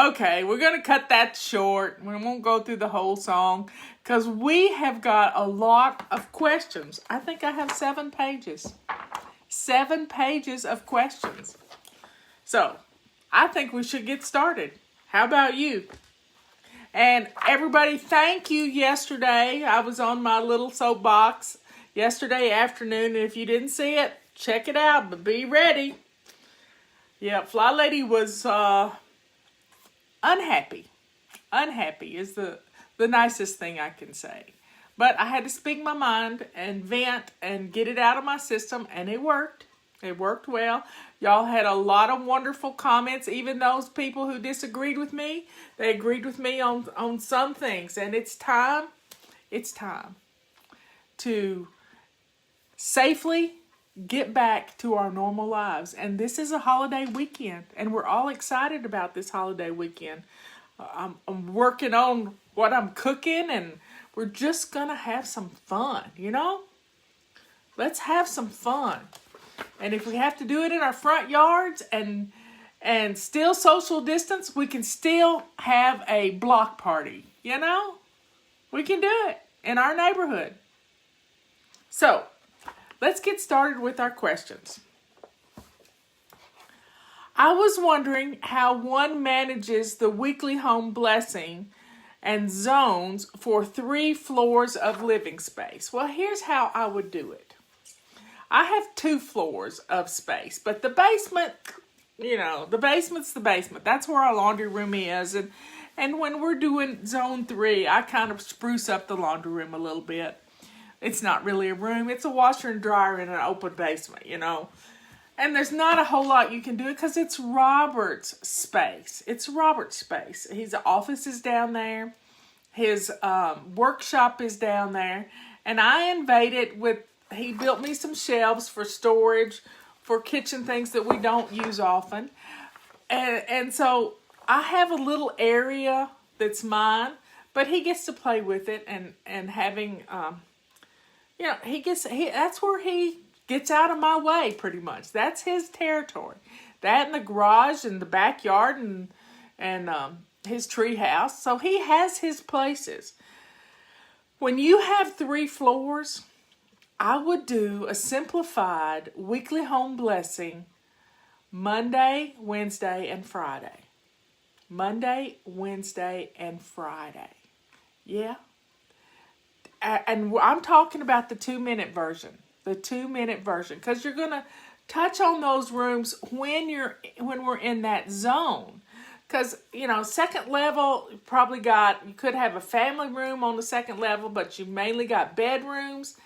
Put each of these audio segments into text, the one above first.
Okay, we're going to cut that short. We won't go through the whole song because we have got a lot of questions. I think I have 7 pages. 7 pages of questions. So, I think we should get started. How about you? And everybody, thank you yesterday. I was on my little soapbox yesterday afternoon. And if you didn't see it, check it out, but be ready. Yeah, Fly Lady was unhappy. Unhappy is the nicest thing I can say. But I had to speak my mind and vent and get it out of my system, and it worked. It worked well. Y'all had a lot of wonderful comments. Even those people who disagreed with me, they agreed with me on some things. And it's time to safely get back to our normal lives. And this is a holiday weekend, and we're all excited about this holiday weekend. I'm working on what I'm cooking, and we're just gonna have some fun, you know? Let's have some fun. And if we have to do it in our front yards and still social distance, we can still have a block party, you know? We can do it in our neighborhood. So, let's get started with our questions. I was wondering how one manages the weekly home blessing and zones for 3 floors of living space. Well, here's how I would do it. I have 2 floors of space, but the basement, you know, the basement's the basement. That's where our laundry room is. And when we're doing zone 3, I kind of spruce up the laundry room a little bit. It's not really a room. It's a washer and dryer in an open basement, you know. And there's not a whole lot you can do because it's Robert's space. It's Robert's space. His office is down there. His workshop is down there. And I invaded with, he built me some shelves for storage, for kitchen things that we don't use often. And so I have a little area that's mine, but he gets to play with it and having, you know, that's where he gets out of my way pretty much. That's his territory. That and the garage and the backyard and his tree house. So he has his places. When you have 3 floors, I would do a simplified weekly home blessing Monday, Wednesday, and Friday. Monday, Wednesday, and Friday. Yeah. And I'm talking about the 2-minute version. The 2-minute version. Because you're going to touch on those rooms when we're in that zone. Because, you know, second level, you could have a family room on the second level, but you mainly got bedrooms.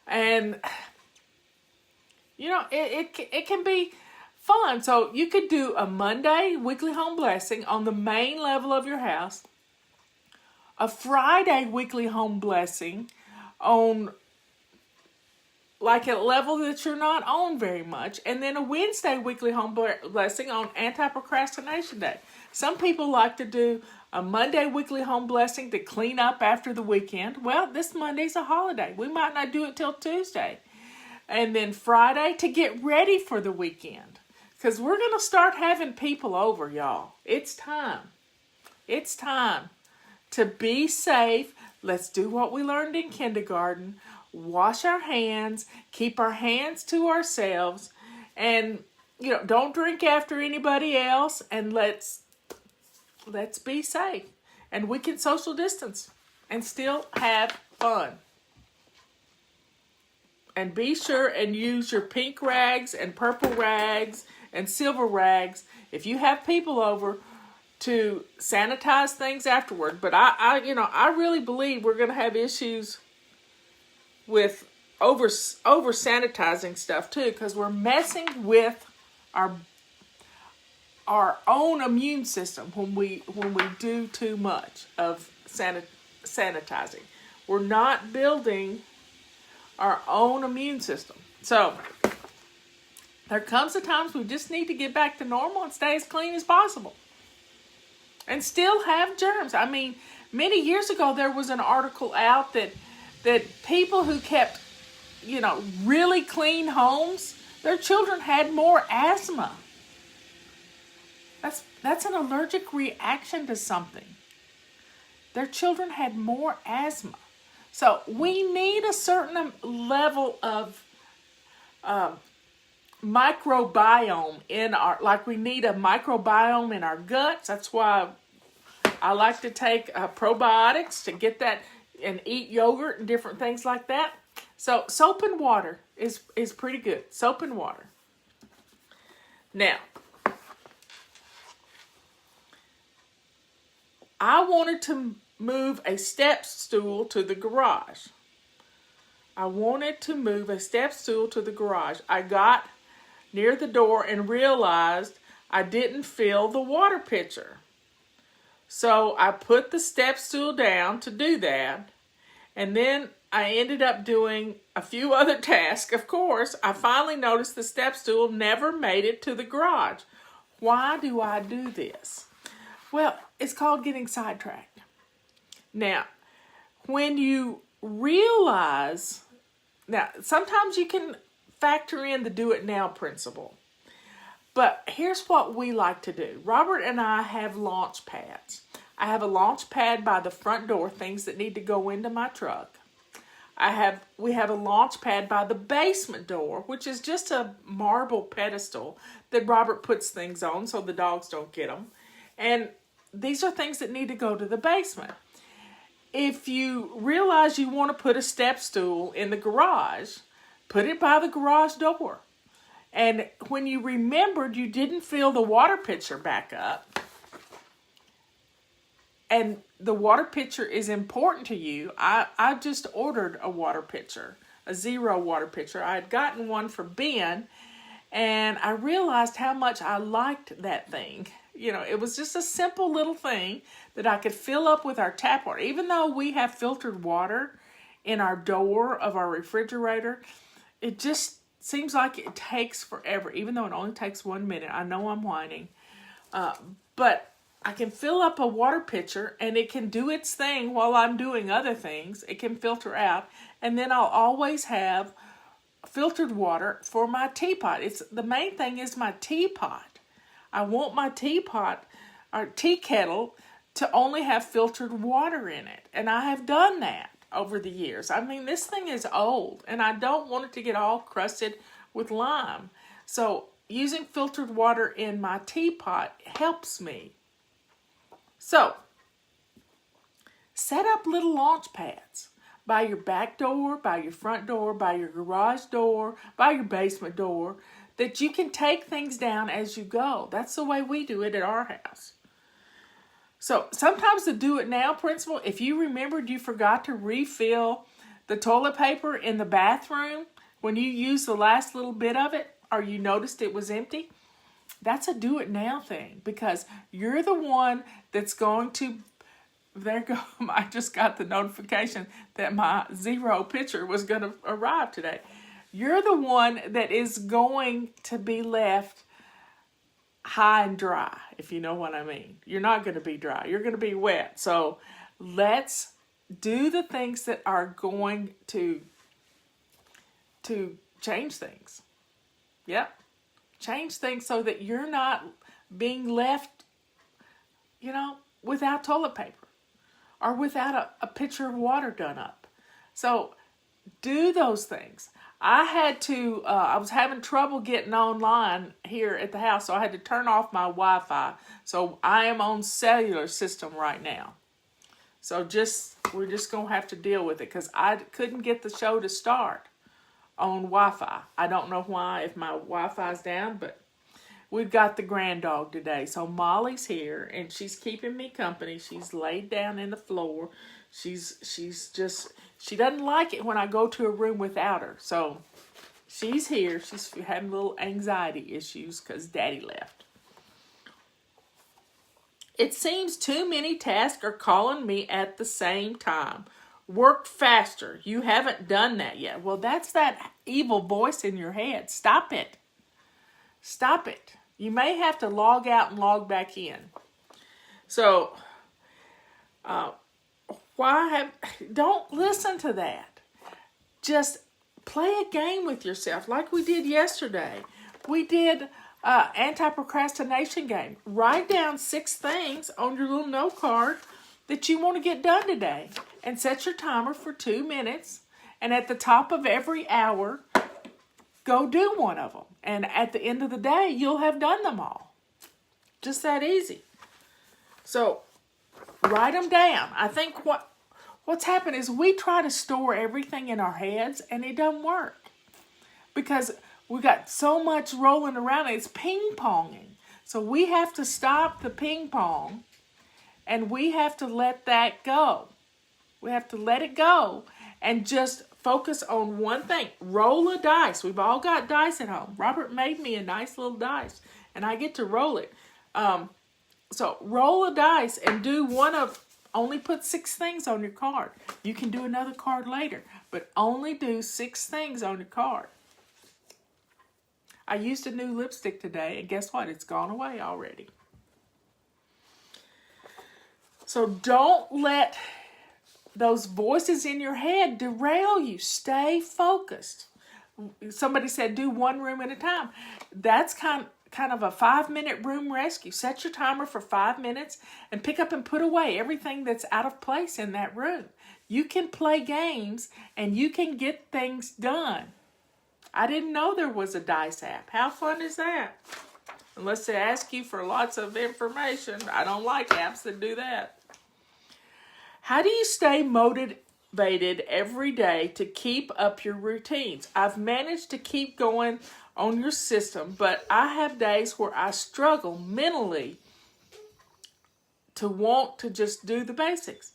And, you know, it can be fun. So you could do a Monday weekly home blessing on the main level of your house. A Friday weekly home blessing on like a level that you're not on very much. And then a Wednesday weekly home blessing on Anti-Procrastination Day. Some people like to do a Monday weekly home blessing to clean up after the weekend. Well, this Monday's a holiday. We might not do it till Tuesday. And then Friday to get ready for the weekend. Because we're going to start having people over, y'all. It's time. It's time to be safe. Let's do what we learned in kindergarten. Wash our hands. Keep our hands to ourselves. And, you know, don't drink after anybody else. And let's be safe. And we can social distance and still have fun. And be sure and use your pink rags and purple rags and silver rags if you have people over to sanitize things afterward. But I really believe we're going to have issues with over sanitizing stuff too, because we're messing with our own immune system when we do too much of sanitizing. We're not building our own immune system. So there comes a time we just need to get back to normal and stay as clean as possible. And still have germs. I mean, many years ago there was an article out that people who kept, you know, really clean homes, their children had more asthma. That's an allergic reaction to something. Their children had more asthma. So we need a certain level of microbiome in our, like we need a microbiome in our guts. That's why I like to take probiotics to get that and eat yogurt and different things like that. So soap and water is pretty good. Soap and water. Now, I wanted to move a step stool to the garage. I got near the door and realized I didn't fill the water pitcher. So I put the step stool down to do that. And then I ended up doing a few other tasks. Of course, I finally noticed the step stool never made it to the garage. Why do I do this? Well, it's called getting sidetracked. Now, when you realize, now sometimes you can factor in the do it now principle. But here's what we like to do. Robert and I have launch pads. I have a launch pad by the front door, things that need to go into my truck. We have a launch pad by the basement door, which is just a marble pedestal that Robert puts things on so the dogs don't get them. And these are things that need to go to the basement. If you realize you want to put a step stool in the garage, put it by the garage door. And when you remembered you didn't fill the water pitcher back up, and the water pitcher is important to you, I just ordered a water pitcher, a Zero water pitcher. I had gotten one for Ben, and I realized how much I liked that thing. You know, it was just a simple little thing that I could fill up with our tap water. Even though we have filtered water in our door of our refrigerator, it just seems like it takes forever, even though it only takes 1 minute. I know I'm whining. But I can fill up a water pitcher and it can do its thing while I'm doing other things. It can filter out. And then I'll always have filtered water for my teapot. The main thing is my teapot. I want my teapot or tea kettle to only have filtered water in it. And I have done that over the years. I mean, this thing is old and I don't want it to get all crusted with lime. So using filtered water in my teapot helps me. So set up little launch pads by your back door, by your front door, by your garage door, by your basement door, that you can take things down as you go. That's the way we do it at our house. So sometimes the do it now principle, if you remembered you forgot to refill the toilet paper in the bathroom when you used the last little bit of it, or you noticed it was empty, that's a do it now thing, because you're the one that's going to, there go, I just got the notification that my Zero pitcher was going to arrive today. You're the one that is going to be left high and dry, if you know what I mean. You're not going to be dry. You're going to be wet. So let's do the things that are going to change things. Yep. Change things so that you're not being left, without toilet paper or without a pitcher of water done up. So do those things. I was having trouble getting online here at the house, so I had to turn off my Wi-Fi. So I am on cellular system right now. So we're just going to have to deal with it because I couldn't get the show to start on Wi-Fi. I don't know why, if my Wi-Fi's down, but we've got the grand dog today. So Molly's here and she's keeping me company. She's laid down in the floor. She doesn't like it when I go to a room without her. So she's here. She's having little anxiety issues because Daddy left. It seems too many tasks are calling me at the same time. Work faster. You haven't done that yet. Well, that's that evil voice in your head. Stop it. Stop it. You may have to log out and log back in. So, don't listen to that. Just play a game with yourself like we did yesterday. We did anti-procrastination game. Write down 6 things on your little note card that you want to get done today. And set your timer for 2 minutes. And at the top of every hour, go do one of them. And at the end of the day, you'll have done them all. Just that easy. So, write them down. I think what's happened is we try to store everything in our heads, and it doesn't work. Because we got so much rolling around, it's ping-ponging. So we have to stop the ping-pong, and we have to let that go. We have to let it go and just focus on one thing. Roll a dice. We've all got dice at home. Robert made me a nice little dice, and I get to roll it. So roll a dice and do only put 6 things on your card. You can do another card later, but only do 6 things on your card. I used a new lipstick today, and guess what? It's gone away already. So don't let those voices in your head derail you. Stay focused. Somebody said do one room at a time. That's kind of a 5-minute room rescue. Set your timer for 5 minutes and pick up and put away everything that's out of place in that room. You can play games and you can get things done. I didn't know there was a dice app. How fun is that? Unless they ask you for lots of information. I don't like apps that do that. How do you stay motivated every day to keep up your routines? I've managed to keep going on your system, but I have days where I struggle mentally to want to just do the basics.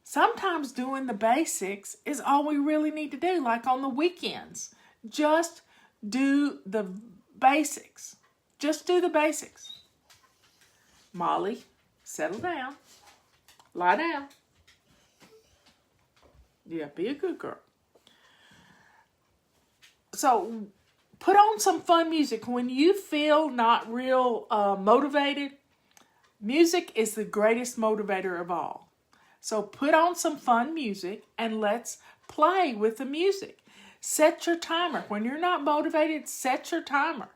Sometimes doing the basics is all we really need to do, like on the weekends. Just do the basics. Just do the basics. Molly, settle down. Lie down. Yeah, be a good girl. So, put on some fun music. When you feel not real motivated, music is the greatest motivator of all. So, put on some fun music and let's play with the music. Set your timer. When you're not motivated, set your timer.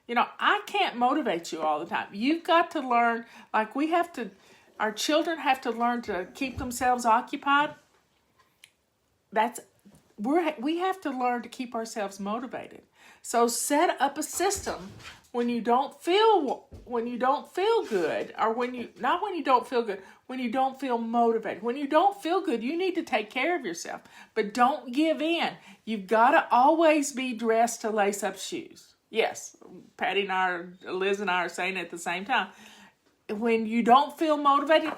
You know, I can't motivate you all the time. You've got to learn, like our children have to learn to keep themselves occupied. We have to learn to keep ourselves motivated. So set up a system when you don't feel good, or when you don't feel motivated. When you don't feel good, you need to take care of yourself, but don't give in. You've got to always be dressed to lace up shoes. Yes, Liz and I are saying it at the same time. When you don't feel motivated,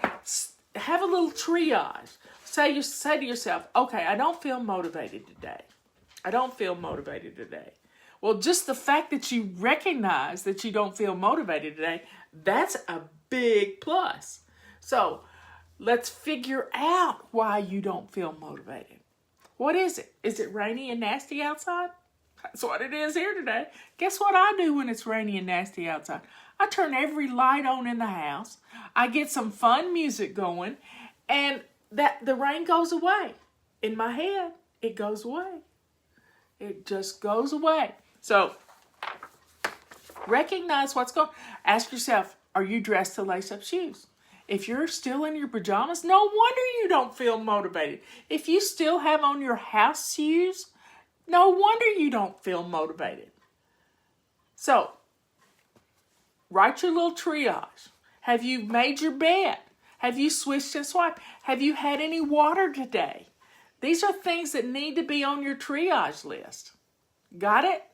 have a little triage. Say to yourself, okay, I don't feel motivated today. I don't feel motivated today. Well, just the fact that you recognize that you don't feel motivated today, that's a big plus. So let's figure out why you don't feel motivated. What is it? Is it rainy and nasty outside? That's what it is here today. Guess what I do when it's rainy and nasty outside? I turn every light on in the house. I get some fun music going, and the rain goes away. In my head, it goes away. It just goes away. So, recognize what's going on. Ask yourself, are you dressed to lace up shoes? If you're still in your pajamas, no wonder you don't feel motivated. If you still have on your house shoes, no wonder you don't feel motivated. So, write your little triage. Have you made your bed? Have you swished and swiped? Have you had any water today? These are things that need to be on your triage list. Got it?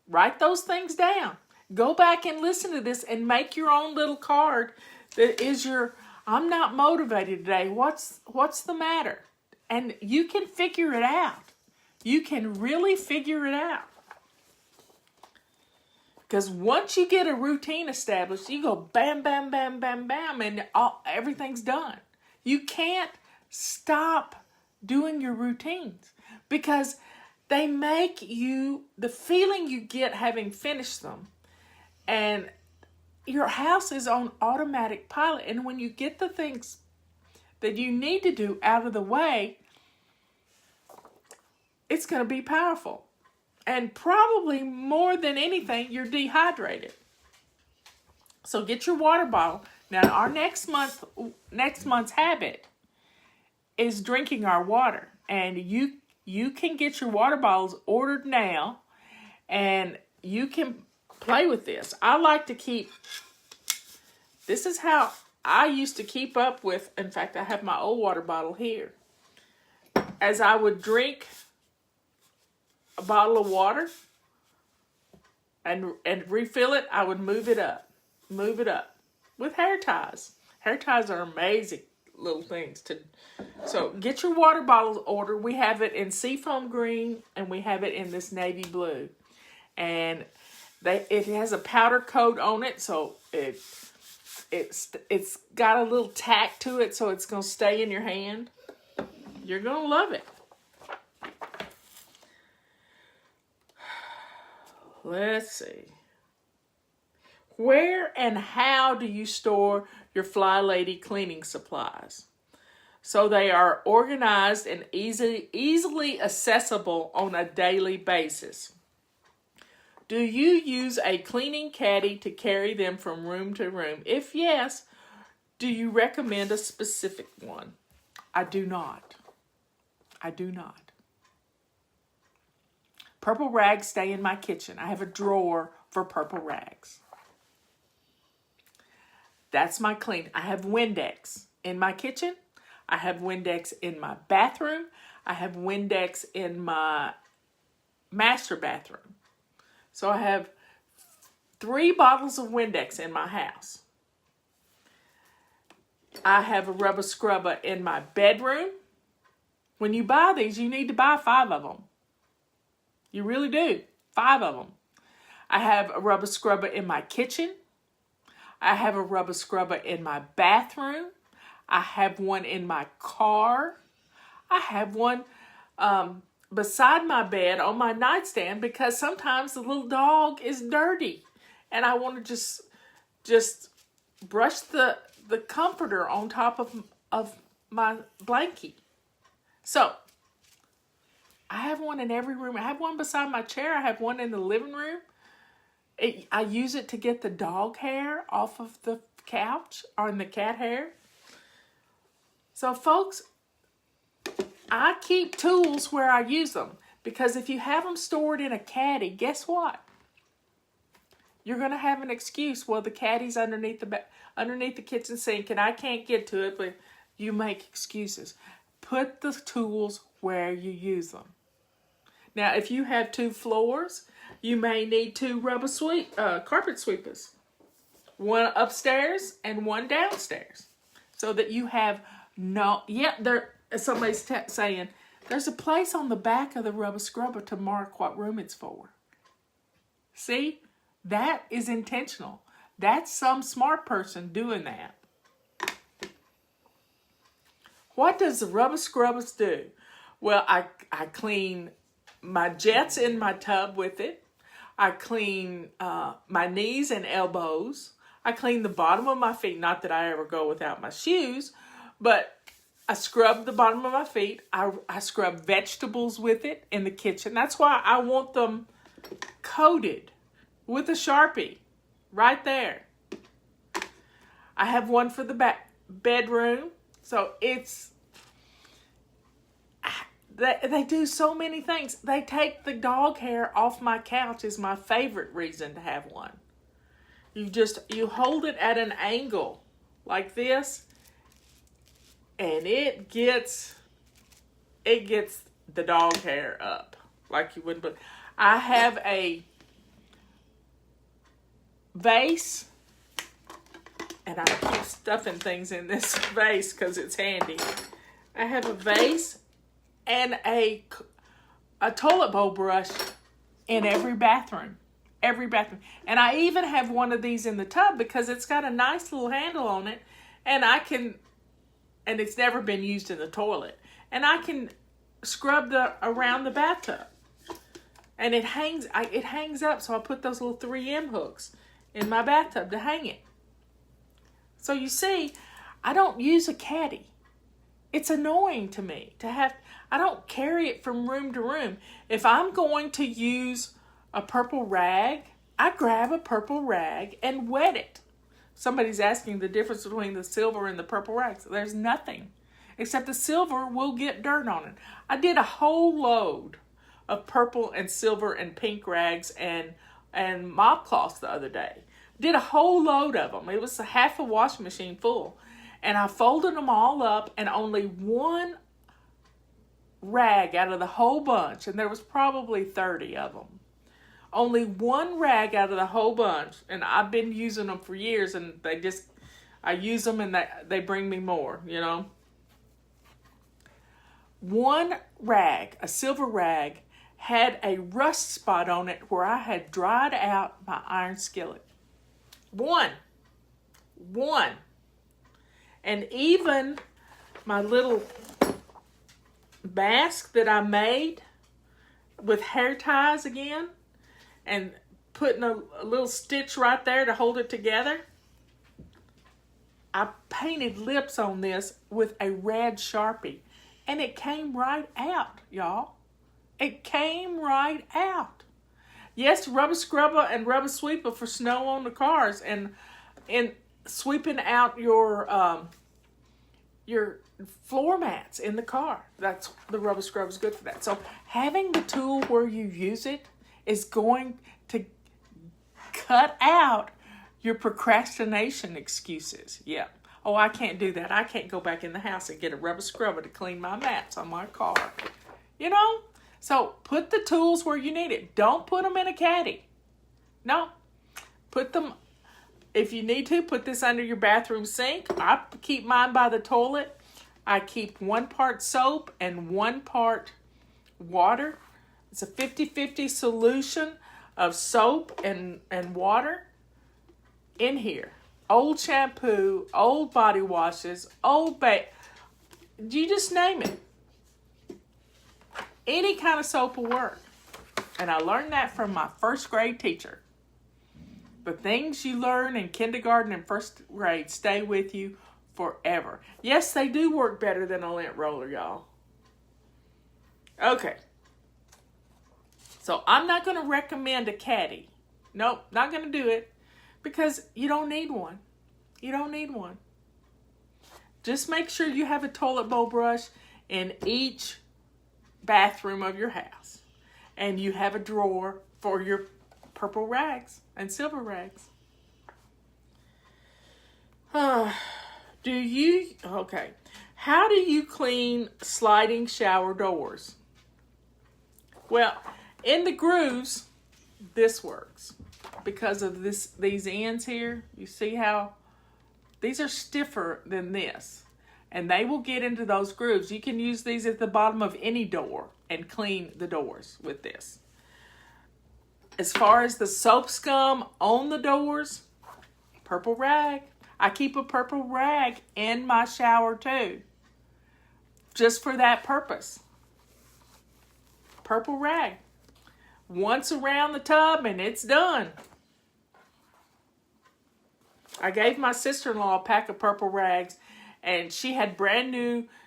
Write those things down. Go back and listen to this and make your own little card that is your, I'm not motivated today. What's the matter? And you can figure it out. You can really figure it out. Because once you get a routine established, you go bam, bam, bam, bam, bam, and everything's done. You can't stop doing your routines because they make you, the feeling you get having finished them, and your house is on automatic pilot. And when you get the things that you need to do out of the way, it's going to be powerful. And probably more than anything, you're dehydrated. So get your water bottle. Now, our next month's habit is drinking our water. And you can get your water bottles ordered now, and you can play with this. I like to keep, this is how I used to keep up with, in fact, I have my old water bottle here. As I would drink a bottle of water and refill it, I would move it up with hair ties. Hair ties are amazing little things to. So get your water bottles ordered. We have it in seafoam green and we have it in this navy blue, and it has a powder coat on it, so it's got a little tack to it, so it's gonna stay in your hand. You're gonna love it. Let's see. Where and how do you store your Fly Lady cleaning supplies? So they are organized and easily accessible on a daily basis. Do you use a cleaning caddy to carry them from room to room? If yes, do you recommend a specific one? I do not. Purple rags stay in my kitchen. I have a drawer for purple rags. That's my clean. I have Windex in my kitchen. I have Windex in my bathroom. I have Windex in my master bathroom. So I have 3 bottles of Windex in my house. I have a rubber scrubber in my bedroom. When you buy these, you need to buy 5 of them. You really do. 5 of them. I have a rubber scrubber in my kitchen. I have a rubber scrubber in my bathroom. I have one in my car. I have one beside my bed on my nightstand because sometimes the little dog is dirty and I want to just brush the comforter on top of my blankie. So I have one in every room. I have one beside my chair. I have one in the living room. I use it to get the dog hair off of the couch or in the cat hair. So folks, I keep tools where I use them, because if you have them stored in a caddy, guess what? You're going to have an excuse. Well, the caddy's underneath the kitchen sink and I can't get to it, but you make excuses. Put the tools where you use them. Now, if you have 2 floors, you may need 2 carpet sweepers. One upstairs and one downstairs. So that you have somebody's saying, there's a place on the back of the rubber scrubber to mark what room it's for. See? That is intentional. That's some smart person doing that. What does the rubber scrubbers do? Well, I clean my jets in my tub with it. I clean my knees and elbows. I clean the bottom of my feet. Not that I ever go without my shoes, but I scrub the bottom of my feet. I scrub vegetables with it in the kitchen. That's why I want them coated with a Sharpie right there. I have one for the bedroom. So they do so many things. They take the dog hair off my couch is my favorite reason to have one. You hold it at an angle like this, and it gets the dog hair up like you wouldn't. But I have a vase, and I keep stuffing things in this vase because it's handy. I have a vase and a toilet bowl brush in every bathroom. And I even have one of these in the tub because it's got a nice little handle on it, and it's never been used in the toilet. And I can scrub around the bathtub. And it hangs up, so I put those little 3M hooks in my bathtub to hang it. So you see, I don't use a caddy. It's annoying to me to have. I don't carry it from room to room. If I'm going to use a purple rag, I grab a purple rag and wet it. Somebody's asking the difference between the silver and the purple rags. There's nothing, except the silver will get dirt on it. I did a whole load of purple and silver and pink rags and mop cloths the other day. Did a whole load of them. It was half a washing machine full. And I folded them all up, and only one rag out of the whole bunch, and there was probably 30 of them. Only one rag out of the whole bunch, and I've been using them for years, and I use them and they bring me more, you know. One rag, a silver rag, had a rust spot on it where I had dried out my iron skillet. One. And even my little mask that I made with hair ties again, and putting a little stitch right there to hold it together. I painted lips on this with a red Sharpie, and it came right out, y'all. It came right out. Yes, rubber scrubber and rubber sweeper for snow on the cars, and sweeping out your floor mats in the car. That's the rubber scrubber is good for that. So having the tool where you use it is going to cut out your procrastination excuses. Yeah. Oh, I can't do that. I can't go back in the house and get a rubber scrubber to clean my mats on my car. You know? So put the tools where you need it. Don't put them in a caddy. No. Put them, if you need to, put this under your bathroom sink. I keep mine by the toilet. I keep 1 part soap and 1 part water. It's a 50-50 solution of soap and water in here. Old shampoo, old body washes, you just name it. Any kind of soap will work. And I learned that from my first grade teacher. The things you learn in kindergarten and first grade stay with you forever. Yes, they do work better than a lint roller, y'all. Okay. So I'm not going to recommend a caddy. Nope, not going to do it because you don't need one. You don't need one. Just make sure you have a toilet bowl brush in each bathroom of your house. And you have a drawer for your purple rags and silver rags. Okay. How do you clean sliding shower doors? Well, in the grooves, this works. Because of these ends here, you see how these are stiffer than this. And they will get into those grooves. You can use these at the bottom of any door and clean the doors with this. As far as the soap scum on the doors, purple rag. I keep a purple rag in my shower too. Just for that purpose. Purple rag. Once around the tub and it's done. I gave my sister-in-law a pack of purple rags, and she had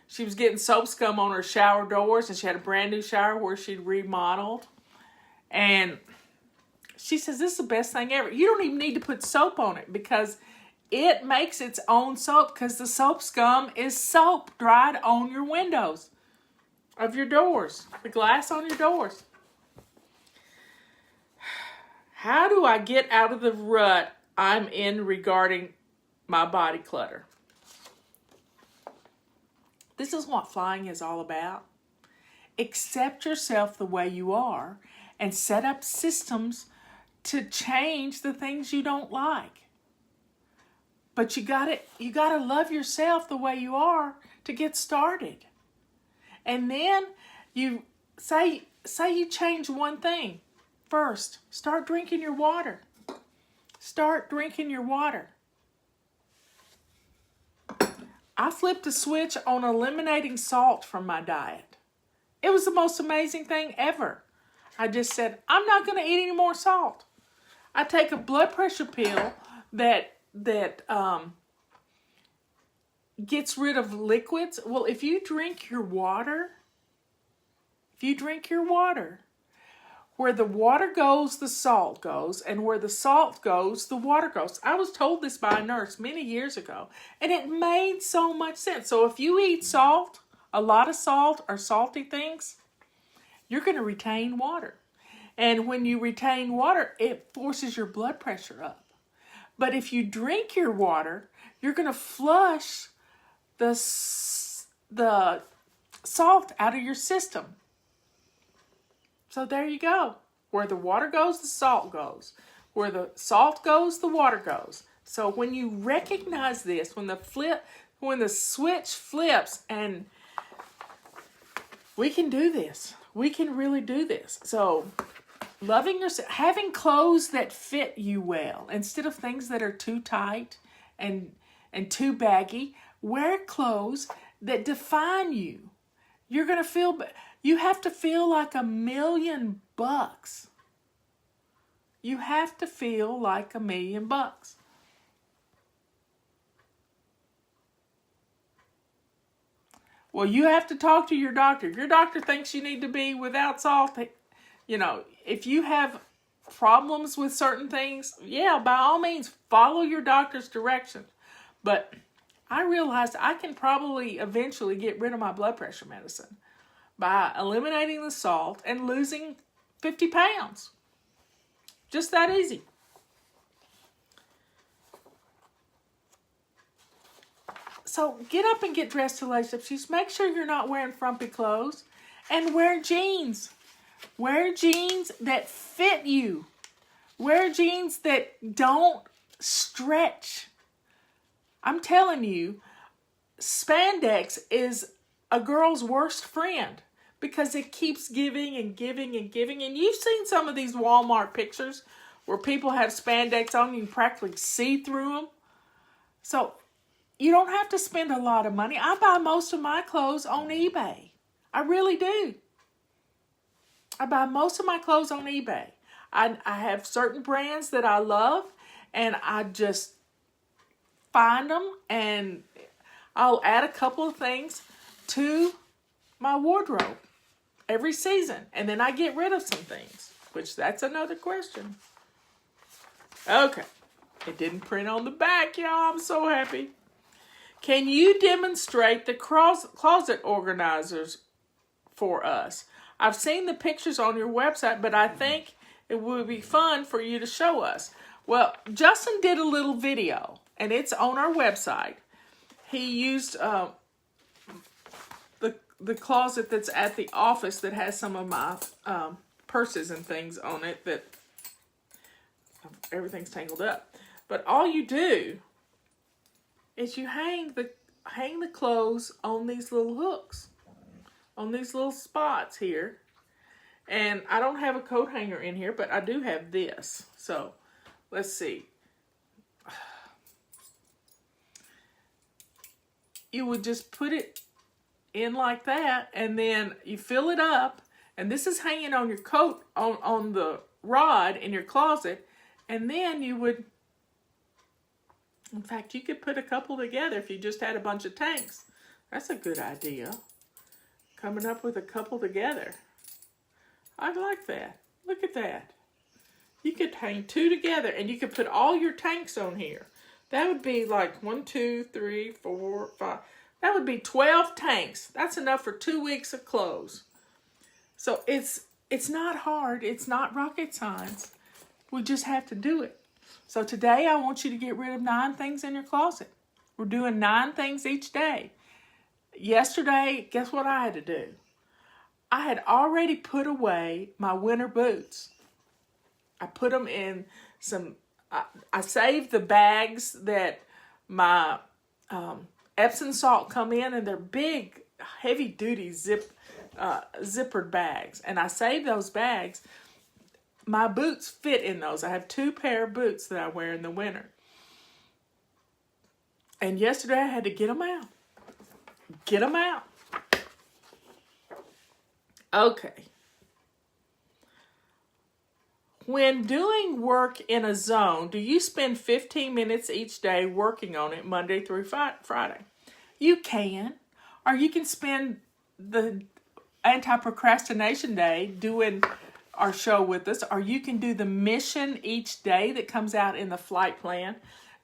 she was getting soap scum on her shower doors, and she had a brand new shower where she'd remodeled. And she says, this is the best thing ever. You don't even need to put soap on it because it makes its own soap, because the soap scum is soap dried on your windows of your doors, the glass on your doors. How do I get out of the rut I'm in regarding my body clutter? This is what flying is all about. Accept yourself the way you are and set up systems to change the things you don't like. But you gotta love yourself the way you are to get started. And then you say you change one thing. First, start drinking your water. Start drinking your water. I flipped a switch on eliminating salt from my diet. It was the most amazing thing ever. I just said, I'm not going to eat any more salt. I take a blood pressure pill that gets rid of liquids. Well, if you drink your water, you drink your water. Where the water goes, the salt goes, and where the salt goes, the water goes. I was told this by a nurse many years ago, and it made so much sense. So if you eat salt, a lot of salt or salty things, you're going to retain water. And when you retain water, it forces your blood pressure up. But if you drink your water, you're going to flush the salt out of your system. So there you go. Where the water goes, the salt goes. Where the salt goes, the water goes. So when you recognize this, when the switch flips, and we can do this. We can really do this. So loving yourself, having clothes that fit you well instead of things that are too tight and too baggy. Wear clothes that define you. You're going to feel, you have to feel like $1,000,000. You have to feel like $1,000,000. Well, you have to talk to your doctor. Your doctor thinks you need to be without salt. You know, if you have problems with certain things, yeah, by all means, follow your doctor's directions. But I realized I can probably eventually get rid of my blood pressure medicine by eliminating the salt and losing 50 pounds. Just that easy. So get up and get dressed to lace up shoes. Make sure you're not wearing frumpy clothes. And wear jeans. Wear jeans that fit you. Wear jeans that don't stretch. I'm telling you, spandex is a girl's worst friend because it keeps giving and giving and giving. And you've seen some of these Walmart pictures where people have spandex on, you can practically see through them. So you don't have to spend a lot of money. I buy most of my clothes on eBay. I really do. I buy most of my clothes on eBay. I have certain brands that I love, and I just find them, and I'll add a couple of things to my wardrobe every season, and then I get rid of some things, which that's another question. Okay, it didn't print on the back, y'all. I'm so happy. Can you demonstrate the closet organizers for us? I've seen the pictures on your website, but I think it would be fun for you to show us. Well, Justin did a little video, and it's on our website. He used the closet that's at the office that has some of my purses and things on it that everything's tangled up. But all you do is you hang the clothes on these little hooks, on these little spots here. And I don't have a coat hanger in here, but I do have this. So let's see. You would just put it in like that, and then you fill it up, and this is hanging on your coat, on the rod in your closet, and then you would, in fact, you could put a couple together if you just had a bunch of tanks. That's a good idea. Coming up with a couple together. I like that. Look at that. You could hang two together, and you could put all your tanks on here. That would be like 1, 2, 3, 4, 5. That would be 12 tanks. That's enough for 2 weeks of clothes. So it's not hard. It's not rocket science. We just have to do it. So today I want you to get rid of 9 things in your closet. We're doing 9 things each day. Yesterday, guess what I had to do? I had already put away my winter boots. I put them in some, I saved the bags that my Epsom salt come in, and they're big, heavy-duty zippered bags. And I saved those bags. My boots fit in those. I have 2 pair of boots that I wear in the winter. And yesterday I had to get them out. Get them out. Okay. When doing work in a zone, do you spend 15 minutes each day working on it Monday through Friday? You can. Or you can spend the Anti-Procrastination Day doing our show with us, or you can do the mission each day that comes out in the flight plan.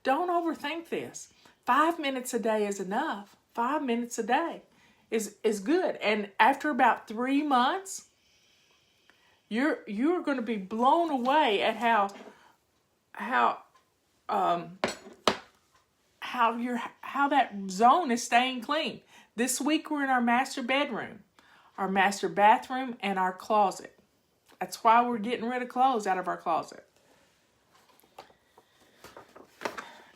Don't overthink this. 5 minutes a day is enough. 5 minutes a day is good. And after about 3 months, you're going to be blown away at how that zone is staying clean. This week we're in our master bedroom, our master bathroom, and our closet. That's why we're getting rid of clothes out of our closet.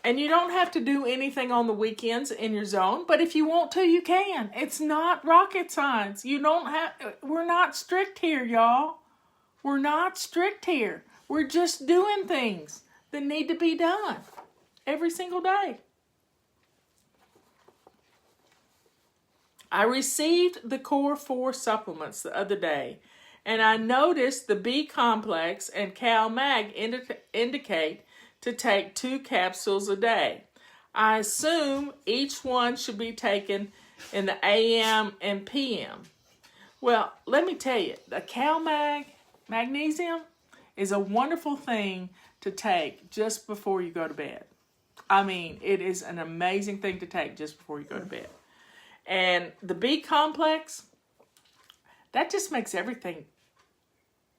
And you don't have to do anything on the weekends in your zone, but if you want to, you can. It's not rocket science. We're not strict here, y'all. We're not strict here. We're just doing things that need to be done every single day. I received the Core 4 supplements the other day, and I noticed the B complex and CalMag indicate to take 2 capsules a day. I assume each one should be taken in the AM and PM. Well, let me tell you, the CalMag magnesium is a wonderful thing to take just before you go to bed. I mean, it is an amazing thing to take just before you go to bed. And the B complex, that just makes everything.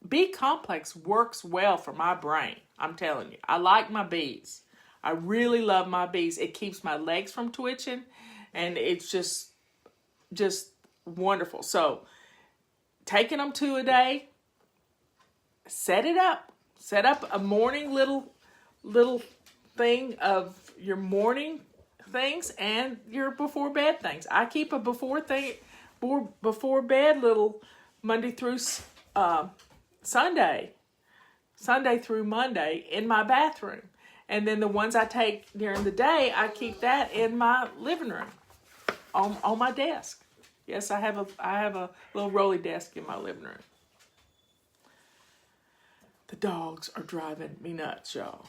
B complex works well for my brain. I'm telling you, I like my Bs. I really love my Bs. It keeps my legs from twitching, and it's just wonderful. So, taking them 2 a day, set it up. Set up a morning little thing of your morning things and your before bed things. I keep a before bed little Monday through Sunday through Monday in my bathroom. And then the ones I take during the day, I keep that in my living room on my desk. Yes, I have a little rolly desk in my living room. The dogs are driving me nuts, y'all.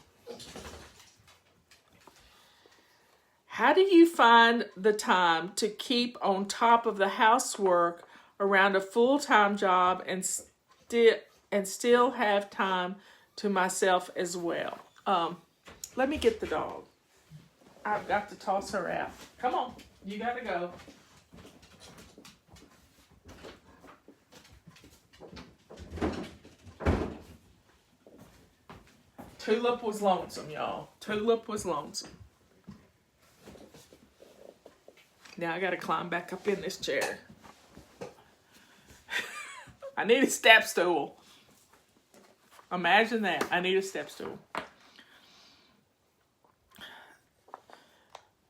How do you find the time to keep on top of the housework around a full-time job and still have time to myself as well? Let me get the dog. I've got to toss her out. Come on, you gotta go. Tulip was lonesome, y'all. Tulip was lonesome. Now I gotta climb back up in this chair. I need a step stool. Imagine that. I need a step stool.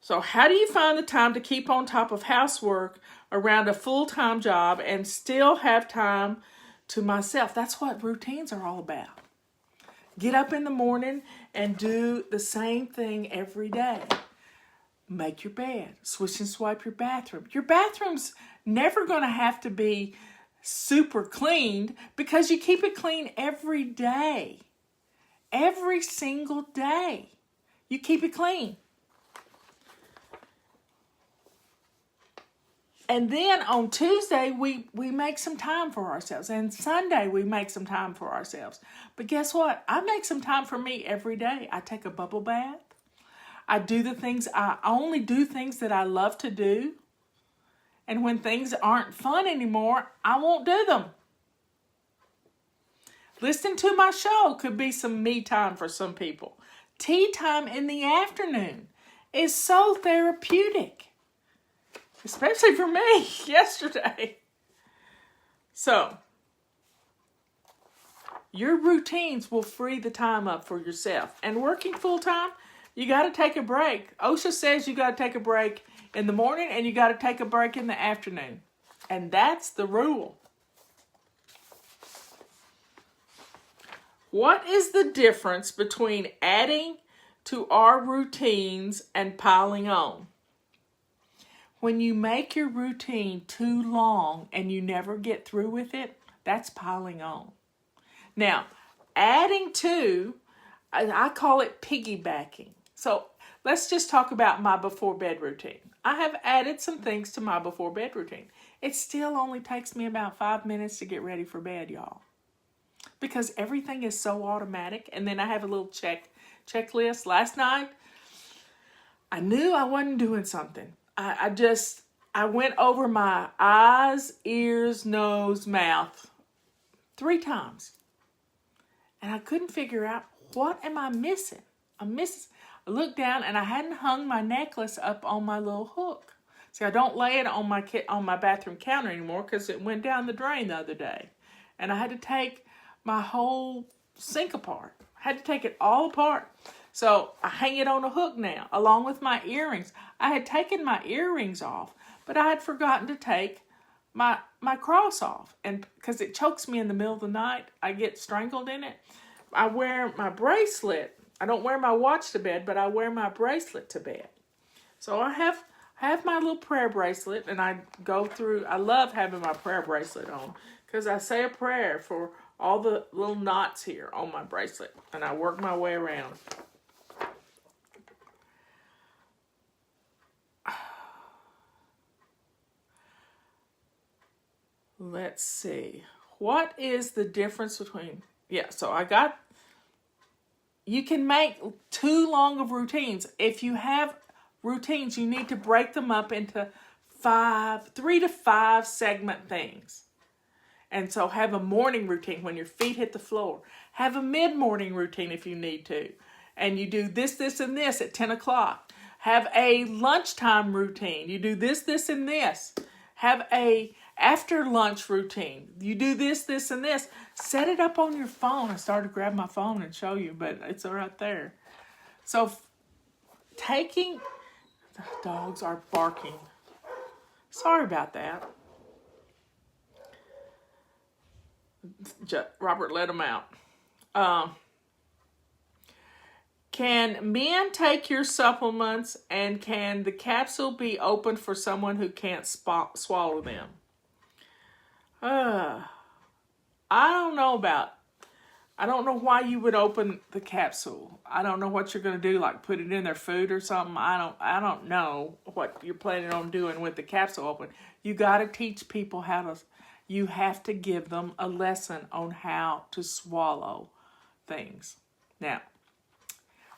So how do you find the time to keep on top of housework around a full-time job and still have time to myself? That's what routines are all about. Get up in the morning and do the same thing every day. Make your bed. Swish and swipe your bathroom. Your bathroom's never going to have to be super cleaned because you keep it clean every day. Every single day. You keep it clean. And then on Tuesday, we make some time for ourselves. And Sunday, we make some time for ourselves. But guess what? I make some time for me every day. I take a bubble bath. I only do things that I love to do. And when things aren't fun anymore, I won't do them. Listening to my show could be some me time for some people. Tea time in the afternoon is so therapeutic. Especially for me yesterday. So, your routines will free the time up for yourself. And working full time, you got to take a break. OSHA says you got to take a break in the morning and you got to take a break in the afternoon. And that's the rule. What is the difference between adding to our routines and piling on? When you make your routine too long and you never get through with it, that's piling on. Now, adding to, I call it piggybacking. So let's just talk about my before bed routine. I have added some things to my before bed routine. It still only takes me about 5 minutes to get ready for bed, y'all. Because everything is so automatic. And then I have a little checklist. Last night, I knew I wasn't doing something. I went over my eyes, ears, nose, mouth 3 times. And I couldn't figure out, what am I missing? I looked down and I hadn't hung my necklace up on my little hook. See, I don't lay it on my bathroom counter anymore because it went down the drain the other day. And I had to take my whole sink apart. I had to take it all apart. So I hang it on a hook now, along with my earrings. I had taken my earrings off, but I had forgotten to take my cross off. And because it chokes me in the middle of the night, I get strangled in it. I wear my bracelet. I don't wear my watch to bed, but I wear my bracelet to bed. So I have my little prayer bracelet, and I love having my prayer bracelet on because I say a prayer for all the little knots here on my bracelet, and I work my way around. Let's see. What is the difference between... You can make too long of routines. If you have routines, you need to break them up into 3 to 5 segment things. And so have a morning routine when your feet hit the floor. Have a mid-morning routine if you need to. And you do this, this, and this at 10 o'clock. Have a lunchtime routine. You do this, this, and this. Have a after lunch routine. You do this, this, and this. Set it up on your phone. I started to grab my phone and show you, but it's right there. So the dogs are barking. Sorry about that. Robert let them out. Can men take your supplements, and can the capsule be opened for someone who can't swallow them? I don't know why you would open the capsule. I don't know what you're going to do, like put it in their food or something. I don't know what you're planning on doing with the capsule open. You got to teach people you have to give them a lesson on how to swallow things. Now,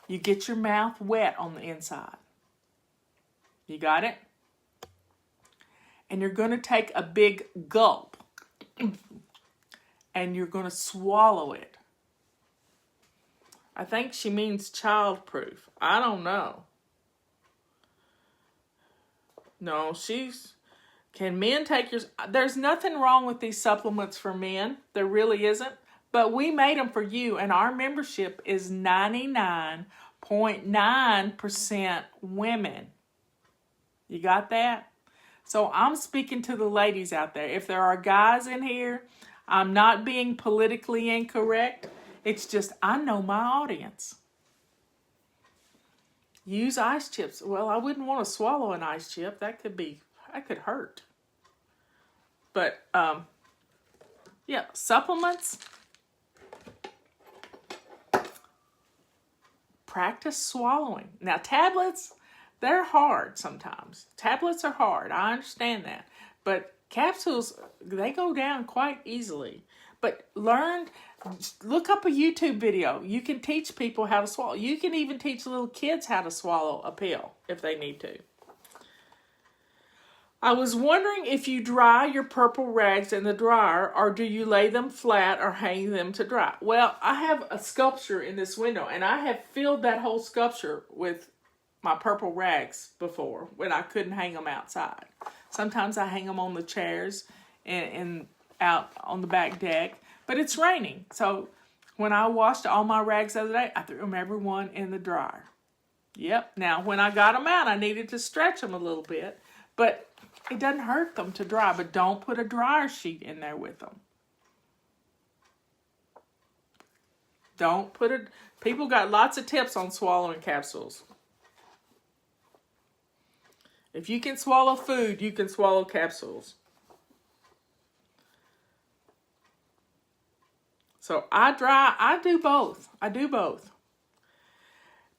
you get your mouth wet on the inside. You got it? And you're going to take a big gulp. And you're going to swallow it. I think she means childproof. I don't know. No, can men take yours? There's nothing wrong with these supplements for men. There really isn't. But we made them for you, and our membership is 99.9% women. You got that? So I'm speaking to the ladies out there. If there are guys in here, I'm not being politically incorrect. It's just I know my audience. Use ice chips. Well, I wouldn't want to swallow an ice chip. That could hurt. But, supplements. Practice swallowing. Now, tablets, they're hard sometimes. Tablets are hard. I understand that. But capsules, they go down quite easily. But look up a YouTube video. You can teach people how to swallow. You can even teach little kids how to swallow a pill if they need to. I was wondering if you dry your purple rags in the dryer, or do you lay them flat or hang them to dry? Well, I have a sculpture in this window, and I have filled that whole sculpture with my purple rags before when I couldn't hang them outside. Sometimes I hang them on the chairs and out on the back deck, but it's raining. So when I washed all my rags the other day, I threw them everyone in the dryer. Yep. Now, when I got them out, I needed to stretch them a little bit, but it doesn't hurt them to dry, but don't put a dryer sheet in there with them. People got lots of tips on swallowing capsules. If you can swallow food, you can swallow capsules. So I do both.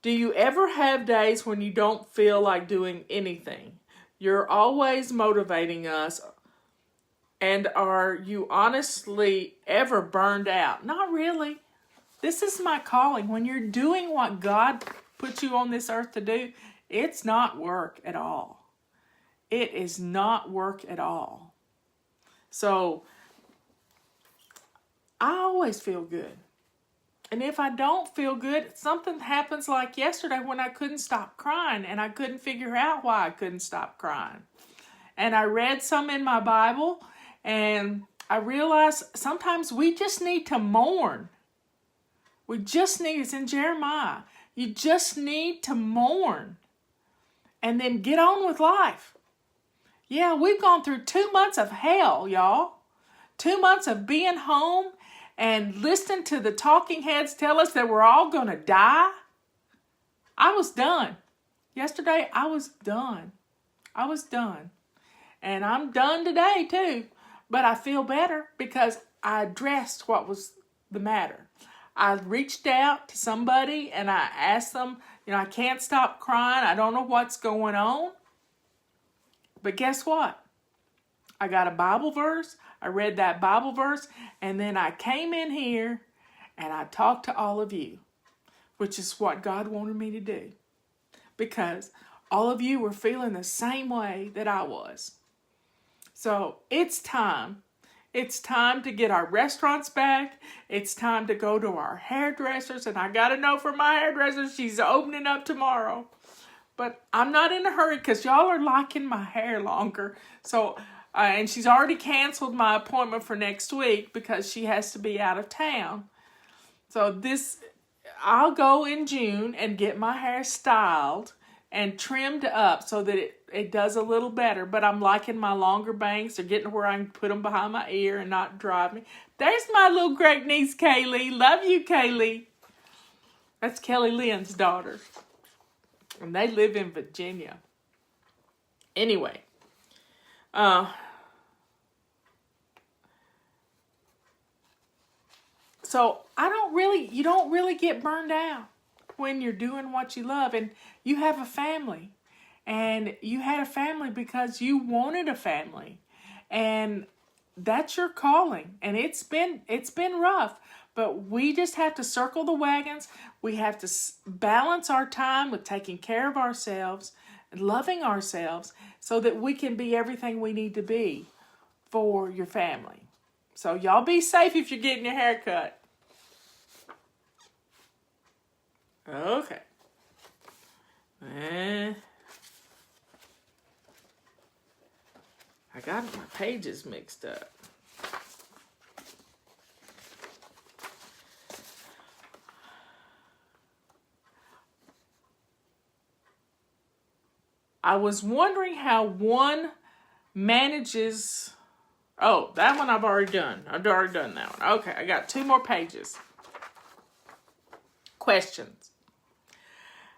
Do you ever have days when you don't feel like doing anything? You're always motivating us. And are you honestly ever burned out? Not really. This is my calling. When you're doing what God put you on this earth to do, it's not work at all. It is not work at all. So, I always feel good. And if I don't feel good, something happens like yesterday when I couldn't stop crying and I couldn't figure out why I couldn't stop crying. And I read some in my Bible and I realized sometimes we just need to mourn. We just need, it's in Jeremiah, you just need to mourn and then get on with life. Yeah, we've gone through 2 months of hell, y'all. 2 months of being home and listening to the talking heads tell us that we're all going to die. I was done. Yesterday, I was done. I was done. And I'm done today, too. But I feel better because I addressed what was the matter. I reached out to somebody and I asked them, I can't stop crying. I don't know what's going on. But guess what? I got a Bible verse. I read that Bible verse. And then I came in here and I talked to all of you, which is what God wanted me to do. Because all of you were feeling the same way that I was. So it's time. It's time to get our restaurants back. It's time to go to our hairdressers. And I got to know from my hairdresser, she's opening up tomorrow. But I'm not in a hurry because y'all are liking my hair longer. So, and she's already canceled my appointment for next week because she has to be out of town. So I'll go in June and get my hair styled and trimmed up so that it does a little better. But I'm liking my longer bangs. They're getting to where I can put them behind my ear and not drive me. There's my little great niece, Kaylee. Love you, Kaylee. That's Kelly Lynn's daughter. And they live in Virginia. Anyway. So you don't really get burned out when you're doing what you love and you have a family. And you had a family because you wanted a family. And that's your calling. And it's been rough. But we just have to circle the wagons. We have to balance our time with taking care of ourselves and loving ourselves so that we can be everything we need to be for your family. So y'all be safe if you're getting your hair cut. Okay. I got my pages mixed up. I was wondering how one manages... Oh, that one I've already done. I've already done that one. Okay, I got 2 more pages. Questions.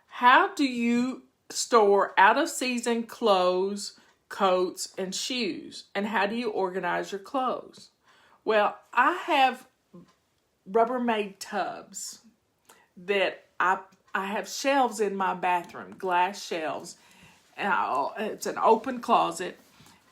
How do you store out-of-season clothes, coats, and shoes? And how do you organize your clothes? Well, I have Rubbermaid tubs that I have shelves in my bathroom, glass shelves. And it's an open closet.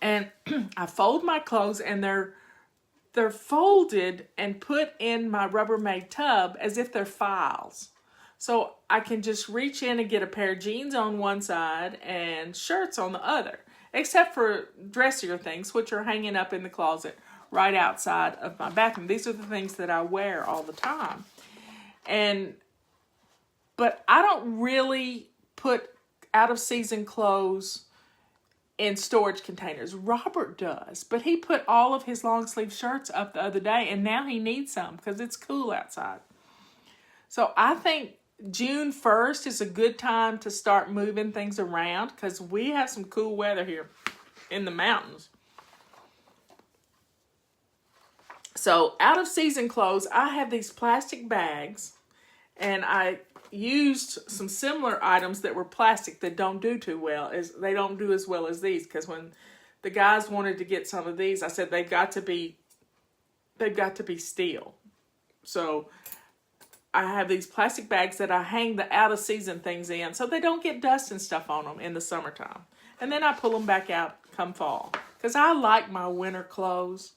And I fold my clothes and they're folded and put in my Rubbermaid tub as if they're files. So I can just reach in and get a pair of jeans on one side and shirts on the other. Except for dressier things, which are hanging up in the closet right outside of my bathroom. These are the things that I wear all the time. But I don't really put out-of-season clothes in storage containers. Robert does, but he put all of his long-sleeve shirts up the other day, and now he needs some because it's cool outside. So I think June 1st is a good time to start moving things around because we have some cool weather here in the mountains. So out-of-season clothes, I have these plastic bags, and I used some similar items that were plastic that don't do too well. They don't do as well as these because when the guys wanted to get some of these, I said they've got to be steel. So I have these plastic bags that I hang the out-of-season things in so they don't get dust and stuff on them in the summertime. And then I pull them back out come fall. because I like my winter clothes.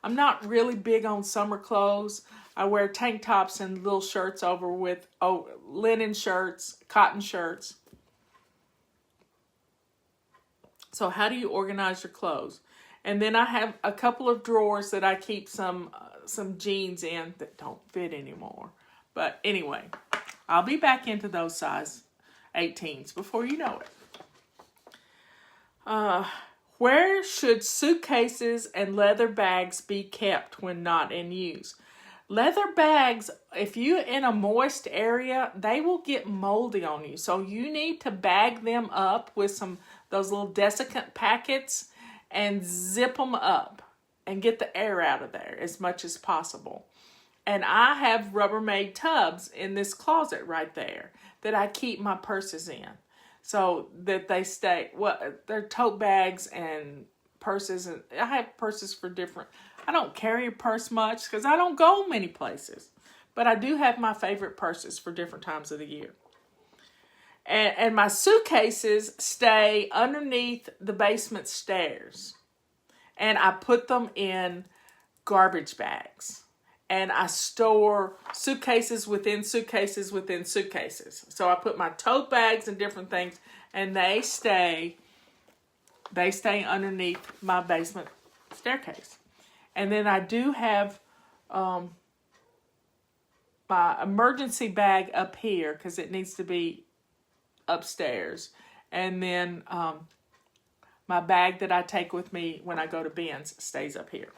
I'm not really big on summer clothes. I wear tank tops and little shirts over with linen shirts, cotton shirts. So how do you organize your clothes? And then I have a couple of drawers that I keep some jeans in that don't fit anymore. But anyway, I'll be back into those size 18s before you know it. Where should suitcases and leather bags be kept when not in use? Leather bags, if you're in a moist area, they will get moldy on you. So you need to bag them up with those little desiccant packets and zip them up and get the air out of there as much as possible. And I have Rubbermaid tubs in this closet right there that I keep my purses in so that they stay, they're tote bags and purses. And I have purses for different, I don't carry a purse much because I don't go many places. But I do have my favorite purses for different times of the year. And my suitcases stay underneath the basement stairs. And I put them in garbage bags. And I store suitcases within suitcases within suitcases. So I put my tote bags and different things, and they stay underneath my basement staircase. And then I do have my emergency bag up here because it needs to be upstairs. And then my bag that I take with me when I go to Ben's stays up here.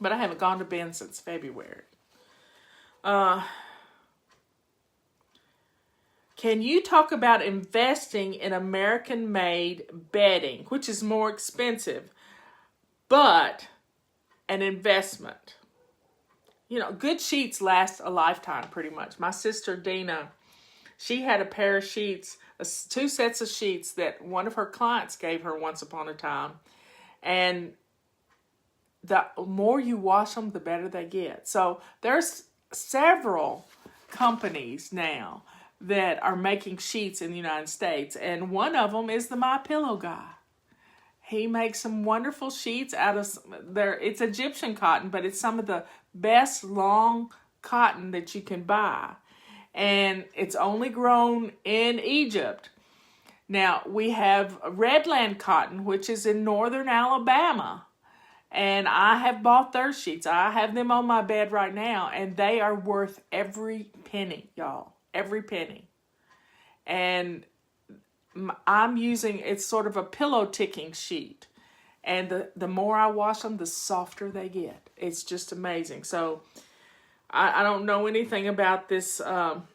But I haven't gone to Ben's since February. Can you talk about investing in American-made bedding, which is more expensive, but an investment? You know, good sheets last a lifetime pretty much. My sister Dina, she had a pair of sheets, 2 sets of sheets that one of her clients gave her once upon a time. And the more you wash them, the better they get. So there's several companies now that are making sheets in the United States. And one of them is the MyPillow guy. He makes some wonderful sheets out of it's Egyptian cotton, but it's some of the best long cotton that you can buy. And it's only grown in Egypt. Now, we have Redland cotton, which is in northern Alabama. And I have bought their sheets. I have them on my bed right now. And they are worth every penny, y'all. Every penny. And I'm using, it's sort of a pillow ticking sheet. And the more I wash them, the softer they get. It's just amazing. So, I don't know anything about this. The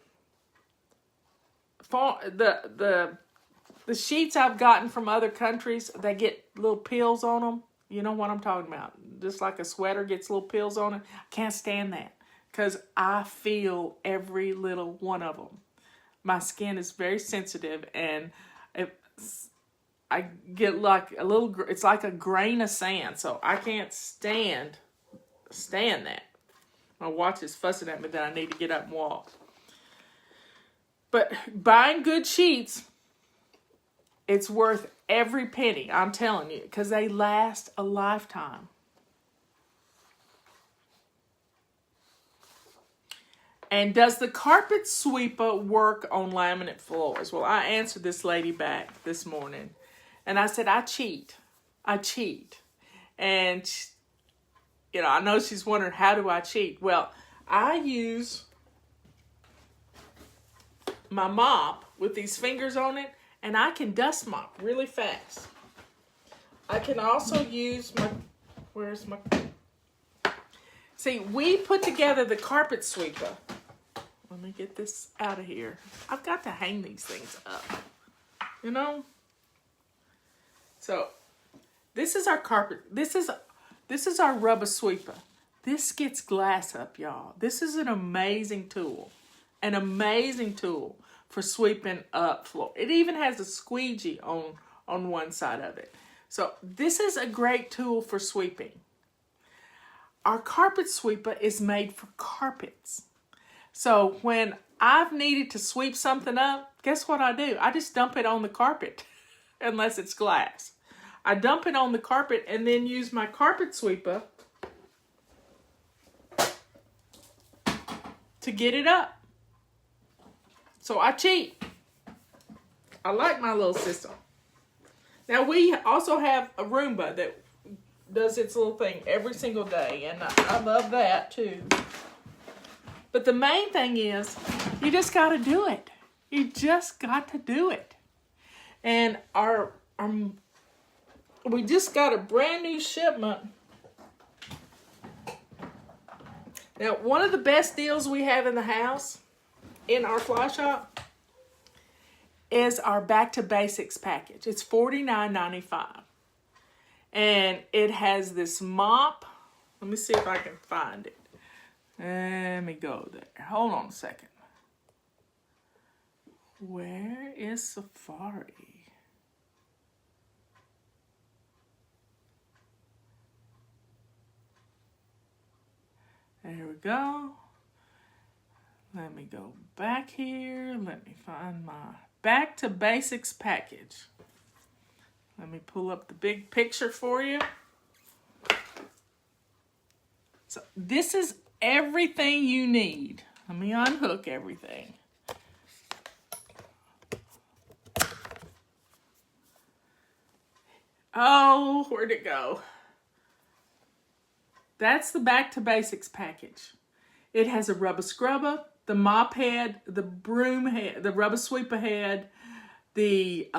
sheets I've gotten from other countries, they get little pills on them. You know what I'm talking about. Just like a sweater gets little pills on it. I can't stand that because I feel every little one of them. My skin is very sensitive and I get like a little, it's like a grain of sand. So I can't stand that. My watch is fussing at me that I need to get up and walk. But buying good sheets, it's worth every penny, I'm telling you, because they last a lifetime. And does the carpet sweeper work on laminate floors? Well, I answered this lady back this morning. And I said, I cheat. And, you know, I know she's wondering, how do I cheat? Well, I use my mop with these fingers on it, and I can dust mop really fast. I can also use see, we put together the carpet sweeper. Let me get this out of here. I've got to hang these things up, you know? So, this is our carpet. This is our rubber sweeper. This gets glass up, y'all. This is an amazing tool. An amazing tool for sweeping up floor. It even has a squeegee on one side of it. So this is a great tool for sweeping. Our carpet sweeper is made for carpets. So when I've needed to sweep something up, guess what I do? I just dump it on the carpet, unless it's glass. I dump it on the carpet and then use my carpet sweeper to get it up. So I cheat. I like my little system. Now we also have a Roomba that does its little thing every single day, and I love that too. But the main thing is, you just got to do it. You just got to do it. And we just got a brand new shipment. Now, one of the best deals we have in the house, in our fly shop, is our Back to Basics package. It's $49.95. And it has this mop. Let me see if I can find it. Let me go there. Hold on a second. Where is Safari? There we go. Let me go back here. Let me find my Back to Basics package. Let me pull up the big picture for you. So this is everything you need. Let me unhook everything. Oh, where'd it go? That's the Back to Basics package. It has a rubber scrubber, the mop head, the broom head, the rubber sweeper head, the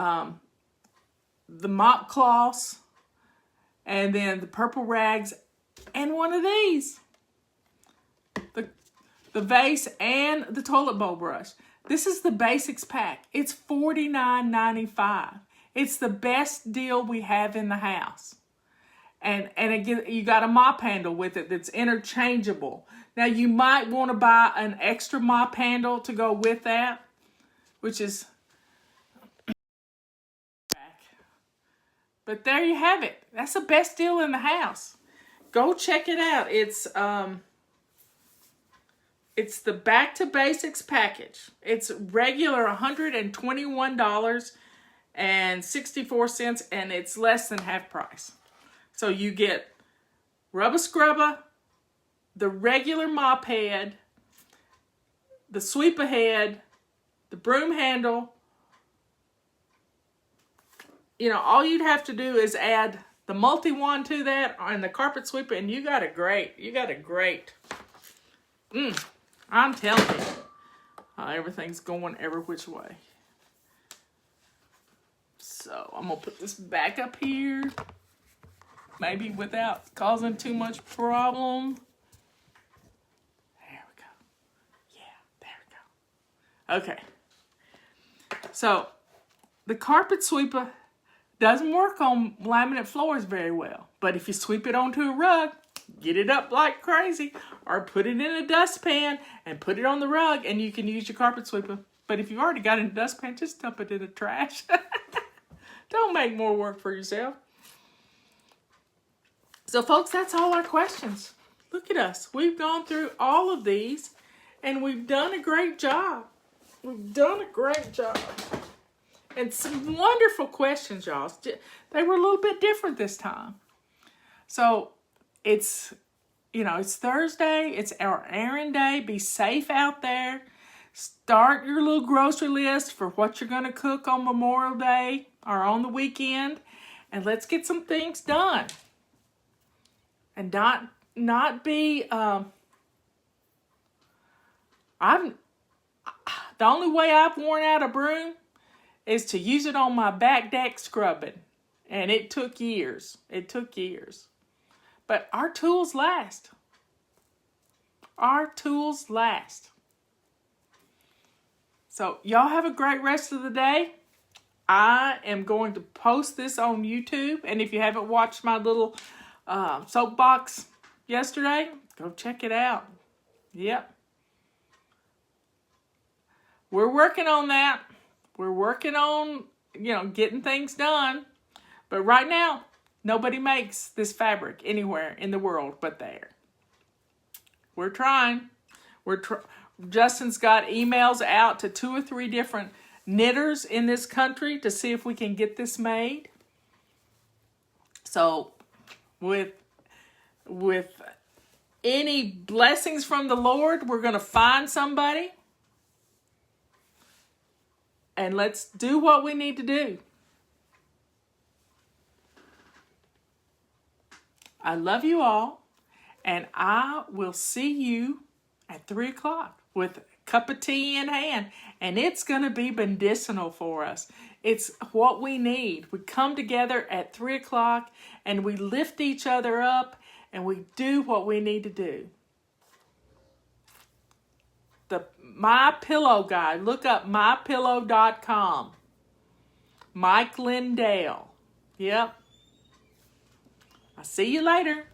mop cloths, and then the purple rags, and one of these. The vase and the toilet bowl brush. This is the Basics pack. It's $49.95. It's the best deal we have in the house. And again, you got a mop handle with it that's interchangeable. Now, you might want to buy an extra mop handle to go with that, which is... But there you have it. That's the best deal in the house. Go check it out. It's the Back to Basics package. It's regular $121.64, and it's less than half price. So you get rubber scrubber, the regular mop head, the sweeper head, the broom handle. You know, all you'd have to do is add the multi-wand to that and the carpet sweeper, and you got a great. I'm telling you, everything's going every which way. So I'm gonna put this back up here, maybe without causing too much problem. There we go. Yeah, there we go. Okay. So the carpet sweeper doesn't work on laminate floors very well, but if you sweep it onto a rug, get it up like crazy, or put it in a dustpan and put it on the rug, and you can use your carpet sweeper. But if you've already got it in a dustpan, just dump it in the trash. Don't make more work for yourself. So, folks, that's all our questions. Look at us. We've gone through all of these, and we've done a great job. We've done a great job. And some wonderful questions, y'all. They were a little bit different this time. So, it's Thursday. It's our errand day. Be safe out there. Start your little grocery list for what you're going to cook on Memorial Day or on the weekend. And let's get some things done. And not be... the only way I've worn out a broom is to use it on my back deck scrubbing. And it took years. But our tools last. So, y'all have a great rest of the day. I am going to post this on YouTube. And if you haven't watched my little soapbox yesterday, go check it out. Yep. We're working on that. We're working on, getting things done. But right now, nobody makes this fabric anywhere in the world but there. We're trying. Justin's got emails out to 2 or 3 different knitters in this country to see if we can get this made. So with any blessings from the Lord, we're going to find somebody and let's do what we need to do. I love you all, and I will see you at 3 o'clock with a cup of tea in hand, and it's going to be medicinal for us. It's what we need. We come together at 3 o'clock, and we lift each other up, and we do what we need to do. The My Pillow guy, look up mypillow.com. Mike Lindell. Yep. I'll see you later.